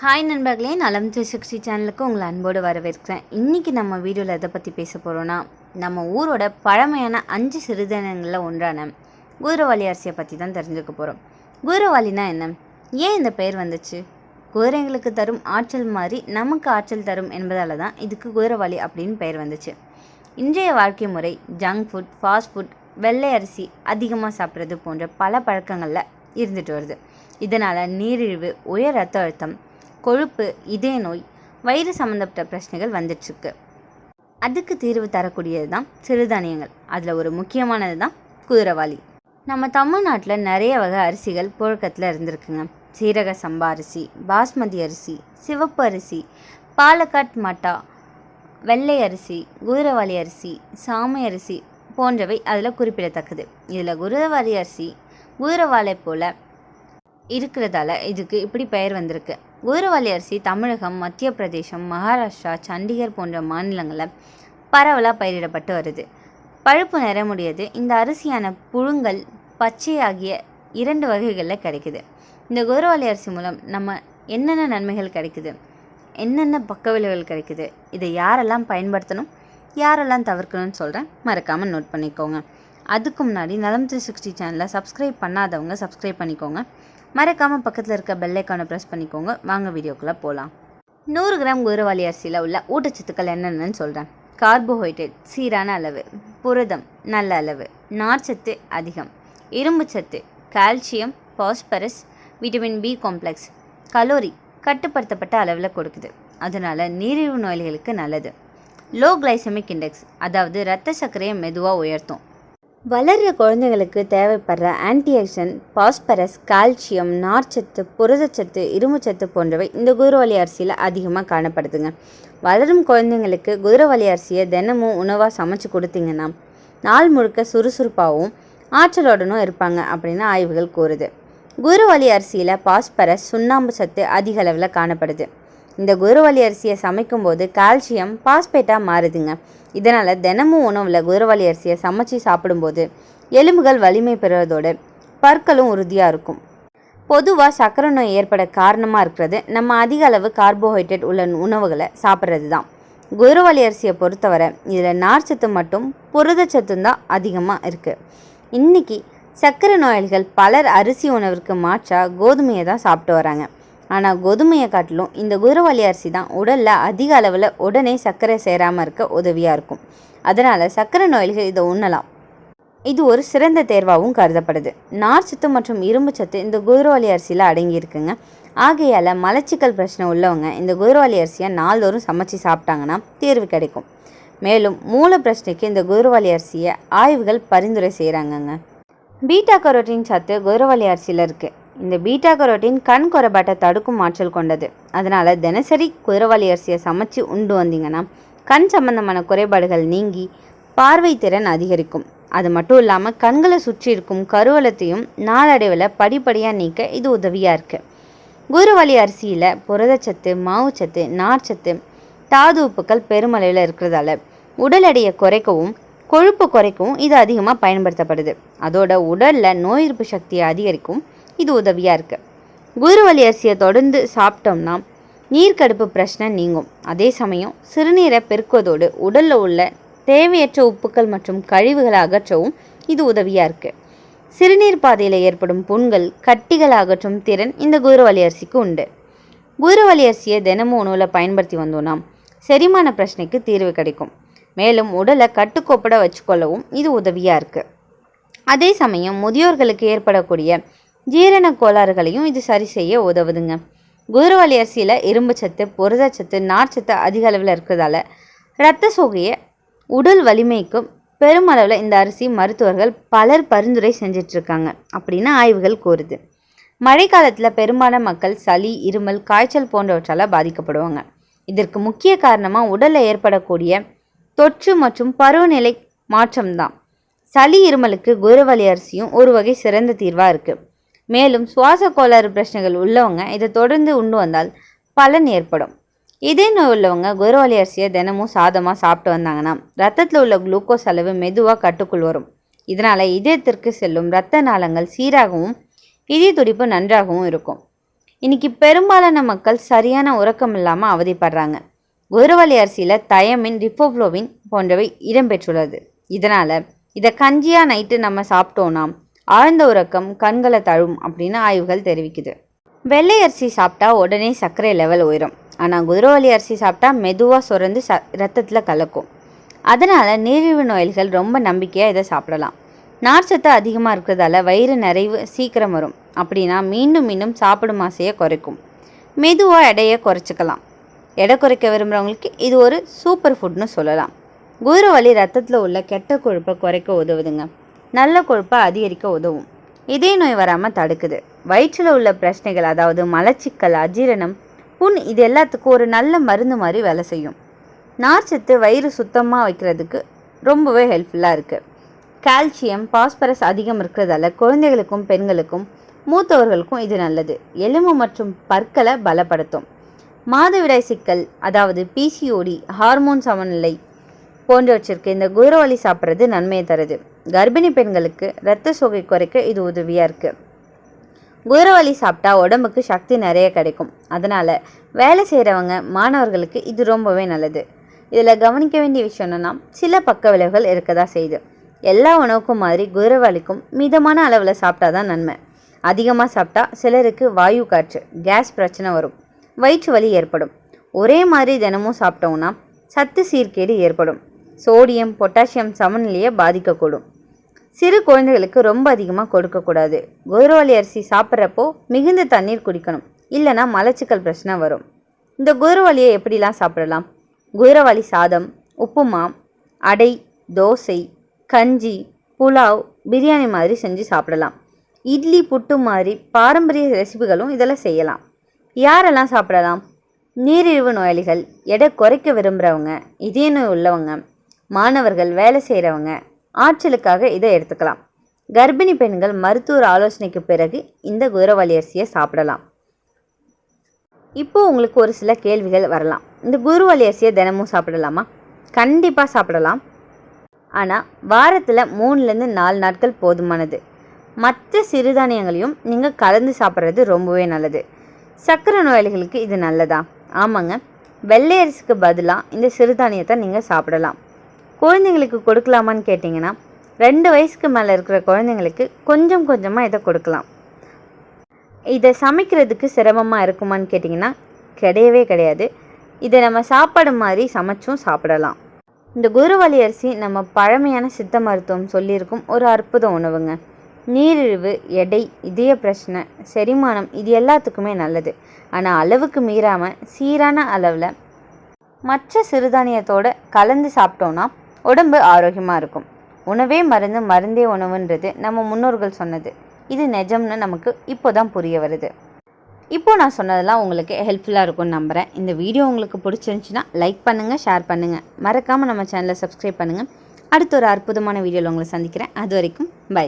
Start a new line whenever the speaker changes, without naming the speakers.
Hi நண்பர்களே, நலம் 360 சேனலுக்கு உங்களை அன்போடு வரவேற்கிறேன். இன்றைக்கி நம்ம வீடியோவில் எதை பற்றி பேச போகிறோன்னா, நம்ம ஊரோட பழமையான 5 சிறுதானியங்களில் ஒன்றான குதிரைவாலி அரிசியை பற்றி தான் தெரிஞ்சுக்க போகிறோம். குதிரைவாலினா என்ன, ஏன் இந்த பெயர் வந்துச்சு? குதிரைங்களுக்கு தரும் ஆற்றல் மாதிரி நமக்கு ஆற்றல் தரும் என்பதால் தான் இதுக்கு குதிரைவாலி அப்படின்னு பெயர் வந்துச்சு. இன்றைய வாழ்க்கை முறை ஜங்க் ஃபுட், ஃபாஸ்ட் ஃபுட், வெள்ளை அரிசி அதிகமாக சாப்பிட்றது போன்ற பல பழக்கங்களில் இருந்துட்டு வருது. இதனால் நீரிழிவு, உயர் ரத்த அழுத்தம், கொழுப்பு, இதய நோய், வயிறு சம்மந்தப்பட்ட பிரச்சனைகள் வந்துட்டுருக்கு. அதுக்கு தீர்வு தரக்கூடியது தான் சிறுதானியங்கள். அதில் ஒரு முக்கியமானது தான் குதிரைவாலி. நம்ம தமிழ்நாட்டில் நிறைய வகை அரிசிகள் புழக்கத்தில் இருந்திருக்குங்க. சீரக சம்பா அரிசி, பாஸ்மதி அரிசி, சிவப்பு அரிசி, பாலக்காட் மட்டா, வெள்ளை அரிசி, குதிரைவாலி அரிசி, சாமை அரிசி போன்றவை அதில் குறிப்பிடத்தக்கது. இதில் குதிரைவாலி அரிசி குதிரைவாலை போல் இருக்கிறதால இதுக்கு இப்படி பெயர் வந்திருக்கு. குதிரைவாலி அரிசி தமிழகம், மத்திய பிரதேசம், மகாராஷ்டிரா, சண்டிகர் போன்ற மாநிலங்களில் பரவலாக பயிரிடப்பட்டு வருது. பழுப்பு நிறமுடையது. இந்த அரிசியான புழுங்கல், பச்சை ஆகிய 2 வகைகளில் கிடைக்குது. இந்த குதிரைவாலி அரிசி மூலம் நம்ம என்னென்ன நன்மைகள் கிடைக்குது, என்னென்ன பக்க விளைவுகள் கிடைக்குது, இதை யாரெல்லாம் பயன்படுத்தணும், யாரெல்லாம் தவிர்க்கணும்னு சொல்கிறேன், மறக்காமல் நோட் பண்ணிக்கோங்க. அதுக்கு முன்னாடி நலம் 360 சேனலை சப்ஸ்கிரைப் பண்ணாதவங்க சப்ஸ்கிரைப் பண்ணிக்கோங்க. மறக்காமல் பக்கத்தில் இருக்க பெல் ஐக்கானை ப்ரெஸ் பண்ணிக்கோங்க. வாங்க வீடியோக்குள்ளே போகலாம். 100 கிராம் குதிரைவாலி அரிசியில் உள்ள ஊட்டச்சத்துக்கள் என்னென்னு சொல்கிறேன். கார்போஹைட்ரேட் சீரான அளவு, புரதம் நல்ல அளவு, நார்ச்சத்து அதிகம், இரும்பு சத்து, calcium, phosphorus, vitamin B complex, calorie கட்டுப்படுத்தப்பட்ட அளவில் கொடுக்குது. அதனால் நீரிழிவு நோய்களுக்கு நல்லது. லோ கிளைசமிக் இண்டெக்ஸ், அதாவது இரத்த சர்க்கரையை மெதுவாக உயர்த்தும். வளர்கிற குழந்தைகளுக்கு தேவைப்படுற ஆன்டிஆக்சிடென்ட், பாஸ்பரஸ், கால்சியம், நார்ச்சத்து, புரதச்சத்து, இரும்புச்சத்து போன்றவை இந்த குதிரைவாலி அரிசியில் அதிகமாக காணப்படுதுங்க. வளரும் குழந்தைங்களுக்கு குதிரைவாலி அரிசியை தினமும் உணவாக சமைச்சு கொடுத்தீங்கன்னா நாள் முழுக்க சுறுசுறுப்பாகவும் ஆற்றலுடனும் இருப்பாங்க அப்படின்னு ஆய்வுகள் கூறுது. குதிரைவாலி அரிசியில் பாஸ்பரஸ், சுண்ணாம்பு சத்து அதிக அளவில் காணப்படுது. இந்த குதிரைவாலி அரிசியை சமைக்கும்போது கால்சியம் பாஸ்பேட்டாக மாறுதுங்க. இதனால் தினமும் உணவில் குதிரைவாலி அரிசியை சமைச்சு சாப்பிடும்போது எலும்புகள் வலிமை பெறுவதோடு பற்களும் உறுதியாக இருக்கும். பொதுவாக சர்க்கரை நோய் ஏற்பட காரணமாக இருக்கிறது நம்ம அதிக அளவு கார்போஹைட்ரேட் உள்ள உணவுகளை சாப்பிட்றது தான். குதிரைவாலி அரிசியை பொறுத்தவரை இதில் நார்ச்சத்து மட்டும் புரதச்சத்தும் தான் அதிகமாக இருக்குது. இன்றைக்கி சர்க்கரை நோயாளிகள் பலர் அரிசி உணவிற்கு மாற்றாக கோதுமையை தான் சாப்பிட்டு வராங்க. ஆனால் கோதுமையை காட்டிலும் இந்த குதிரைவாலி அரிசி தான் உடலில் அதிக அளவில் உடனே சர்க்கரை சேராமல் இருக்க உதவியாக இருக்கும். அதனால் சர்க்கரை நோய்கள் இதை உண்ணலாம். இது ஒரு சிறந்த தேர்வாகவும் கருதப்படுது. நார்ச்சத்து மற்றும் இரும்பு சத்து இந்த குதிரைவாலி அரிசியில் அடங்கியிருக்குங்க. ஆகையால் மலச்சிக்கல் பிரச்சனை உள்ளவங்க இந்த குதிரைவாலி அரிசியை நாள்தோறும் சமைச்சு சாப்பிட்டாங்கன்னா தீர்வு கிடைக்கும். மேலும் மூல பிரச்சனைக்கு இந்த குதிரைவாலி அரிசியை ஆய்வுகள் பரிந்துரை செய்கிறாங்கங்க. பீட்டா கரோட்டின் சத்து குதிரைவாலி அரிசியில் இருக்குது. இந்த பீட்டா கரோட்டின் கண் குறைபாட்டை தடுக்கும் ஆற்றல் கொண்டது. அதனால் தினசரி குதிரைவாலி அரிசியை சமைச்சு உண்டு வந்தீங்கன்னா கண் சம்பந்தமான குறைபாடுகள் நீங்கி பார்வை திறன் அதிகரிக்கும். அது மட்டும் இல்லாமல் கண்களை சுற்றி இருக்கும் கருவலத்தையும் நாளடைவில் படிப்படியாக நீக்க இது உதவியாக இருக்குது. குதிரைவாலி அரிசியில் புரதச்சத்து, மாவுச்சத்து, நார்ச்சத்து, தாது உப்புக்கள் பெருமளவில் இருக்கிறதால உடல் எடையை குறைக்கவும் கொழுப்பு குறைக்கவும் இது அதிகமாக பயன்படுத்தப்படுது. அதோட உடலில் நோய் எதிர்ப்பு சக்தியை அதிகரிக்கும் இது உதவியாக இருக்குது. குதிரைவாலி அரிசியை தொடர்ந்து சாப்பிட்டோம்னா நீர்க்கடுப்பு பிரச்சனை நீங்கும். அதே சமயம் சிறுநீரை பெருக்குவதோடு உடலில் உள்ள தேவையற்ற உப்புக்கள் மற்றும் கழிவுகளை அகற்றவும் இது உதவியாக இருக்குது. சிறுநீர் பாதையில் ஏற்படும் புண்கள், கட்டிகள் அகற்றும் திறன் இந்த குதிரைவாலி அரிசிக்கு உண்டு. குதிரைவாலி அரிசியை தினமும் உணவில் பயன்படுத்தி வந்தோம்னா செரிமான பிரச்சனைக்கு தீர்வு கிடைக்கும். மேலும் உடலை கட்டுக்கோப்பட வச்சுக்கொள்ளவும் இது உதவியாக இருக்குது. அதே சமயம் முதியோர்களுக்கு ஏற்படக்கூடிய ஜீரண கோளாறுகளையும் இது சரி செய்ய உதவுதுங்க. குதிரைவாலி அரிசியில் இரும்பு சத்து, புரதச்சத்து, நார்ச்சத்து அதிக அளவில் இருக்கிறதால இரத்த சோகையை உடல் வலிமைக்கு பெருமளவில் இந்த அரிசி மருத்துவர்கள் பலர் பரிந்துரை செஞ்சிட்ருக்காங்க அப்படின்னு ஆய்வுகள் கூறுது. மழை காலத்தில் பெரும்பாலான மக்கள் சளி, இருமல், காய்ச்சல் போன்றவற்றால் பாதிக்கப்படுவாங்க. இதற்கு முக்கிய காரணமாக உடலில் ஏற்படக்கூடிய தொற்று மற்றும் பருவநிலை மாற்றம்தான். சளி, இருமலுக்கு குதிரைவாலி அரிசியும் ஒரு வகை சிறந்த தீர்வாக இருக்குது. மேலும் சுவாச கோளாறு பிரச்சனைகள் உள்ளவங்க இதை தொடர்ந்து உண்டு வந்தால் பலன் ஏற்படும். இதே நோய் உள்ளவங்க குதிரைவாலி அரிசியை தினமும் சாதமாக சாப்பிட்டு வந்தாங்கன்னா ரத்தத்தில் உள்ள குளுக்கோஸ் அளவு மெதுவாக கட்டுக்குள் வரும். இதனால் இதயத்திற்கு செல்லும் இரத்த நாளங்கள் சீராகவும் இதய துடிப்பு நன்றாகவும் இருக்கும். இன்றைக்கி பெரும்பாலான மக்கள் சரியான உறக்கம் இல்லாமல் அவதிப்படுறாங்க. குதிரைவாலி அரிசியில் தயமின், ரிபோஃப்ளோவின் போன்றவை இடம்பெற்றுள்ளது. இதனால் இதை கஞ்சியாக நைட்டு நம்ம சாப்பிட்டோன்னா ஆழ்ந்த உறக்கம் கண்களை தழும் அப்படின்னு ஆய்வுகள் தெரிவிக்குது. வெள்ளை அரிசி சாப்பிட்டா உடனே சர்க்கரை லெவல் உயரும். ஆனால் குதிரைவாலி அரிசி சாப்பிட்டா மெதுவாக சுரந்து ரத்தத்தில் கலக்கும். அதனால் நீரிழிவு நோய்கள் ரொம்ப நம்பிக்கையாக இதை சாப்பிடலாம். நார்ச்சத்து அதிகமாக இருக்கிறதால வயிறு நிறைவு சீக்கிரம் வரும். அப்படின்னா மீண்டும் மீண்டும் சாப்பிடும் ஆசையை குறைக்கும். மெதுவாக எடையை குறைச்சிக்கலாம். எடை குறைக்க விரும்புகிறவங்களுக்கு இது ஒரு சூப்பர் ஃபுட்னு சொல்லலாம். குதிரைவாலி ரத்தத்தில் உள்ள கெட்ட கொழுப்பை குறைக்க உதவுதுங்க. நல்ல கொழுப்பை அதிகரிக்க உதவும். இதய நோய் வராமல் தடுக்குது. வயிற்றில் உள்ள பிரச்சனைகள், அதாவது மலச்சிக்கல், அஜீரணம், புண், இது எல்லாத்துக்கும் ஒரு நல்ல மருந்து மாதிரி வேலை செய்யும். நார்ச்சத்து வயிறு சுத்தமாக வைக்கிறதுக்கு ரொம்பவே ஹெல்ப்ஃபுல்லாக இருக்குது. கால்சியம், பாஸ்பரஸ் அதிகம் இருக்கிறதால குழந்தைகளுக்கும் பெண்களுக்கும் மூத்தவர்களுக்கும் இது நல்லது. எலும்பு மற்றும் பற்களை பலப்படுத்தும். மாதவிடாய் சிக்கல், அதாவது பிசிஓடி, ஹார்மோன் சமநிலை போன்றவற்றிற்கு இந்த குதிரைவாலி சாப்பிட்றது நன்மையை தருது. கர்ப்பிணி பெண்களுக்கு இரத்த சோகை குறைக்க இது உதவியாக இருக்குது. குதிரைவாலி சாப்பிட்டா உடம்புக்கு சக்தி நிறைய கிடைக்கும். அதனால் வேலை செய்கிறவங்க, மாணவர்களுக்கு இது ரொம்பவே நல்லது. இதில் கவனிக்க வேண்டிய விஷயம் என்னென்னா, சில பக்க விளைவுகள் இருக்க தான் செய்யுது. எல்லா உணவுக்கும் மாதிரி குதிரைவாலிக்கும் மிதமான அளவில் சாப்பிட்டா தான் நன்மை. அதிகமாக சாப்பிட்டா சிலருக்கு வாயு காற்று, கேஸ் பிரச்சனை வரும், வயிற்று வலி ஏற்படும். ஒரே மாதிரி தினமும் சாப்பிட்டோம்னா சத்து சீர்கேடு ஏற்படும். சோடியம், பொட்டாசியம் சமநிலையை பாதிக்கக்கூடும். சிறு குழந்தைகளுக்கு ரொம்ப அதிகமாக கொடுக்கக்கூடாது. குதிரைவாலி அரிசி சாப்பிட்றப்போ மிகுந்த தண்ணீர் குடிக்கணும். இல்லைனா மலச்சிக்கல் பிரச்சனை வரும். இந்த குதிரைவாலியை எப்படிலாம் சாப்பிடலாம்? குதிரைவாலி சாதம், உப்புமா, அடை, தோசை, கஞ்சி, புலாவ், பிரியாணி மாதிரி செஞ்சு சாப்பிடலாம். இட்லி, புட்டு மாதிரி பாரம்பரிய ரெசிபிகளும் இதில் செய்யலாம். யாரெல்லாம் சாப்பிடலாம்? நீரிழிவு நோயாளிகள், எடை குறைக்க விரும்புகிறவங்க, இதய நோய் உள்ளவங்க, மாணவர்கள், வேலை செய்கிறவங்க, ஆற்றலுக்காக இதை எடுத்துக்கலாம். கர்ப்பிணி பெண்கள் மருத்துவர் ஆலோசனைக்கு பிறகு இந்த குதிரைவாலி அரிசியை சாப்பிடலாம். இப்போது உங்களுக்கு ஒரு சில கேள்விகள் வரலாம். இந்த குதிரைவாலி அரிசியை தினமும் சாப்பிடலாமா? கண்டிப்பாக சாப்பிடலாம். ஆனால் வாரத்தில் 3லேருந்து 4 நாட்கள் போதுமானது. மற்ற சிறுதானியங்களையும் நீங்கள் கலந்து சாப்பிட்றது ரொம்பவே நல்லது. சர்க்கரை நோயாளிகளுக்கு இது நல்லதா? ஆமாங்க. வெள்ளை அரிசிக்கு பதிலாக இந்த சிறுதானியத்தை நீங்கள் சாப்பிடலாம். குழந்தைங்களுக்கு கொடுக்கலாமான்னு கேட்டிங்கன்னா, 2 வயசுக்கு மேலே இருக்கிற குழந்தைங்களுக்கு கொஞ்சம் கொஞ்சமாக இதை கொடுக்கலாம். இதை சமைக்கிறதுக்கு சிரமமாக இருக்குமான்னு கேட்டிங்கன்னா, கிடையவே கிடையாது. இதை நம்ம சாப்பாடு மாதிரி சமைச்சும் சாப்பிடலாம். இந்த குதிரைவாலி அரிசி நம்ம பழமையான சித்த மருத்துவம் சொல்லியிருக்கும் ஒரு அற்புத உணவுங்க. நீரிழிவு, எடை, இதய பிரச்சனை, செரிமானம், இது எல்லாத்துக்குமே நல்லது. ஆனால் அளவுக்கு மீறாமல் சீரான அளவில் மற்ற சிறுதானியத்தோடு கலந்து சாப்பிட்டோன்னா உடம்பு ஆரோக்கியமாக இருக்கும். உணவே மருந்து, மருந்தே உணவுன்றது நம்ம முன்னோர்கள் சொன்னது. இது நிஜம்னு நமக்கு இப்போ தான் புரிய வருது. இப்போது நான் சொன்னதெல்லாம் உங்களுக்கு ஹெல்ப்ஃபுல்லாக இருக்கும்னு நம்புகிறேன். இந்த வீடியோ உங்களுக்கு பிடிச்சிருந்துச்சின்னா லைக் பண்ணுங்கள், ஷேர் பண்ணுங்கள். மறக்காமல் நம்ம சேனலை சப்ஸ்கிரைப் பண்ணுங்கள். அடுத்த ஒரு அற்புதமான வீடியோவில் உங்களை சந்திக்கிறேன். அது வரைக்கும் பை.